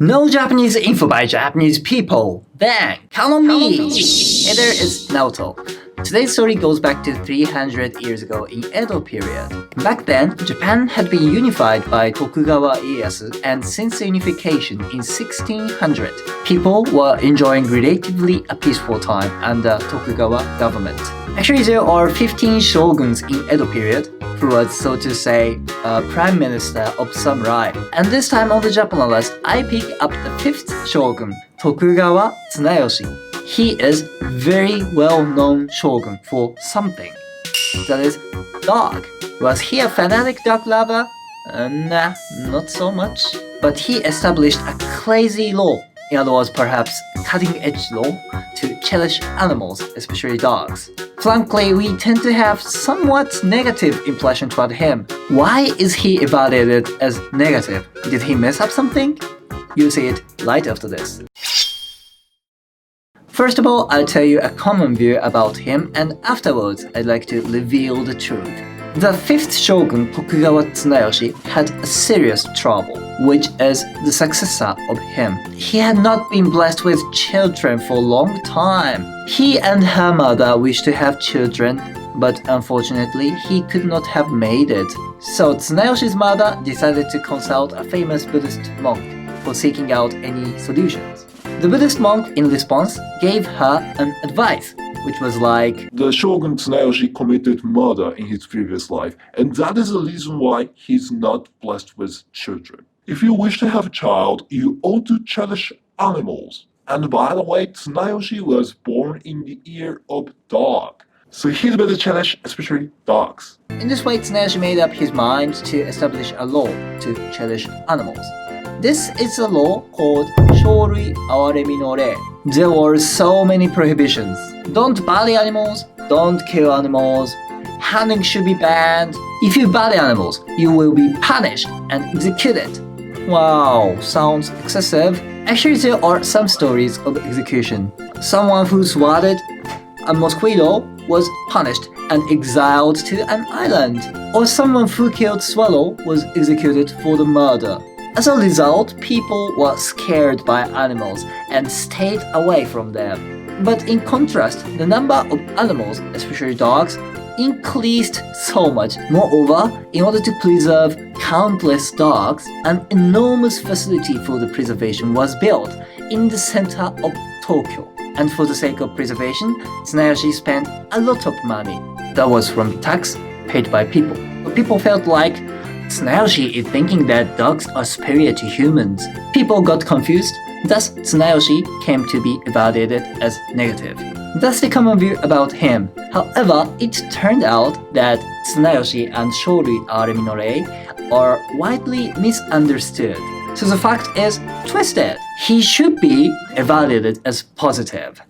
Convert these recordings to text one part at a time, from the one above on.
No Japanese info by Japanese people. Bang! Count on me! Hey there, it's Naoto. Today's story goes back to 300 years ago in Edo period. Back then, Japan had been unified by Tokugawa Ieyasu, and since the unification in 1600, people were enjoying relatively a peaceful time under Tokugawa government. Actually, there are 15 shoguns in Edo period, who was, so to say, prime minister of samurai. And this time on the Japanalyst, I pick up the 5th shogun, Tokugawa Tsunayoshi. He is very well-known shogun for something. That is, dog. Was he a fanatic dog lover? Nah, not so much. But he established a crazy law, in other words, perhaps cutting-edge law, to cherish animals, especially dogs. Frankly, we tend to have somewhat negative impression toward him. Why is he evaluated as negative? Did he mess up something? You'll see it right after this. First of all, I'll tell you a common view about him, and afterwards, I'd like to reveal the truth. The 5th shogun, Tokugawa Tsunayoshi, had a serious trouble, which is the successor of him. He had not been blessed with children for a long time. He and her mother wished to have children, but unfortunately, he could not have made it. So Tsunayoshi's mother decided to consult a famous Buddhist monk for seeking out any solutions. The Buddhist monk, in response, gave her an advice, which was like, the shogun Tsunayoshi committed murder in his previous life, and that is the reason why he's not blessed with children. If you wish to have a child, you ought to cherish animals. And by the way, Tsunayoshi was born in the year of dog, so he'd better cherish especially dogs. In this way, Tsunayoshi made up his mind to establish a law to cherish animals. This is a law called Syourui Awaremi No Rei. There were so many prohibitions. Don't bury animals, don't kill animals, hunting should be banned. If you bury animals, you will be punished and executed. Wow, sounds excessive. Actually, there are some stories of execution. Someone who swatted a mosquito was punished and exiled to an island. Or someone who killed swallow was executed for the murder. As a result, people were scared by animals and stayed away from them. But in contrast, the number of animals, especially dogs, increased so much. Moreover, in order to preserve countless dogs, an enormous facility for the preservation was built in the center of Tokyo. And for the sake of preservation, Tsunayoshi spent a lot of money. That was from tax paid by people. But people felt like Tsunayoshi is thinking that dogs are superior to humans. People got confused, thus Tsunayoshi came to be evaluated as negative. That's the common view about him. However, it turned out that Tsunayoshi and Syourui Awaremi No Rei are widely misunderstood. So the fact is twisted. He should be evaluated as positive.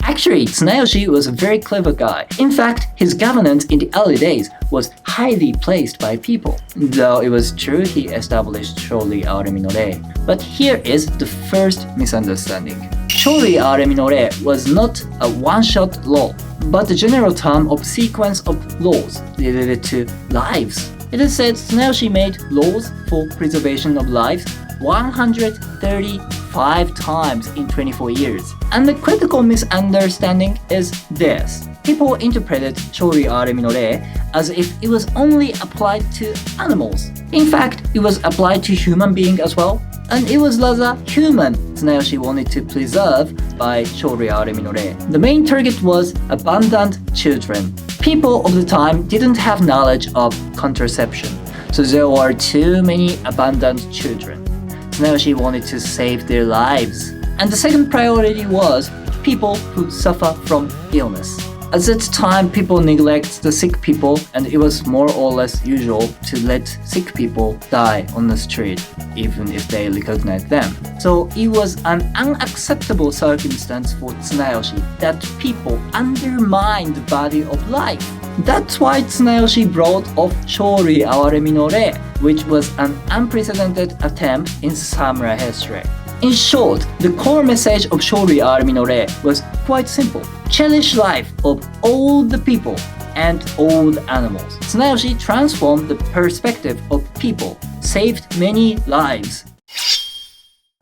Actually, Tsunayoshi was a very clever guy. In fact, his governance in the early days was highly praised by people. Though it was true he established Syourui Awaremi No Rei. But here is the first misunderstanding. Syourui Awaremi No Rei was not a one-shot law, but the general term of sequence of laws related to lives. It is said Tsunayoshi made laws for preservation of lives 135 times in 24 years. And the critical misunderstanding is this. People interpreted Syourui Awaremi No Rei as if it was only applied to animals. In fact, it was applied to human beings as well, and it was rather human Tsunayoshi wanted to preserve by Syourui Awaremi No Rei. The main target was abandoned children. People of the time didn't have knowledge of contraception, so there were too many abandoned children. Tsunayoshi wanted to save their lives. And the second priority was people who suffer from illness. At that time, people neglect the sick people, and it was more or less usual to let sick people die on the street, even if they recognize them. So it was an unacceptable circumstance for Tsunayoshi that people undermine the body of life. That's why Tsunayoshi brought off Syourui Awaremi No Rei, which was an unprecedented attempt in samurai history. In short, the core message of Syourui Awaremi No Rei was quite simple. Cherish life of all the people and all the animals. Tsunayoshi transformed the perspective of people, saved many lives.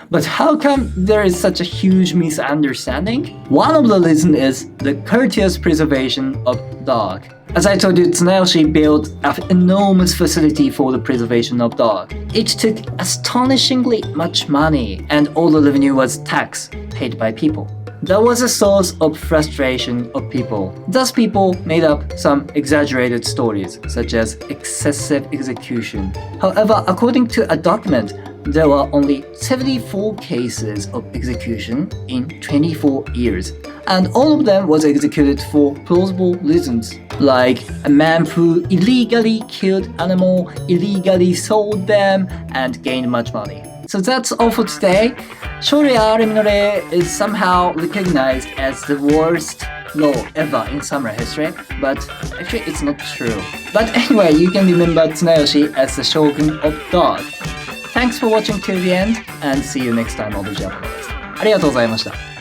But how come there is such a huge misunderstanding? One of the reasons is the courteous preservation of dog. As I told you, Tsunayoshi built an enormous facility for the preservation of dog. It took astonishingly much money, and all the revenue was tax paid by people. That was a source of frustration of people. Thus, people made up some exaggerated stories, such as excessive execution. However, according to a document, there were only 74 cases of execution in 24 years, and all of them was executed for plausible reasons, like a man who illegally killed animal, illegally sold them, and gained much money. So that's all for today. Syourui Awaremi no Rei is somehow recognized as the worst law ever in samurai history, but actually it's not true. But anyway, you can remember Tsunayoshi as the shogun of dog. Thanks for watching till the end, and see you next time on the Japanalyst. ありがとうございました。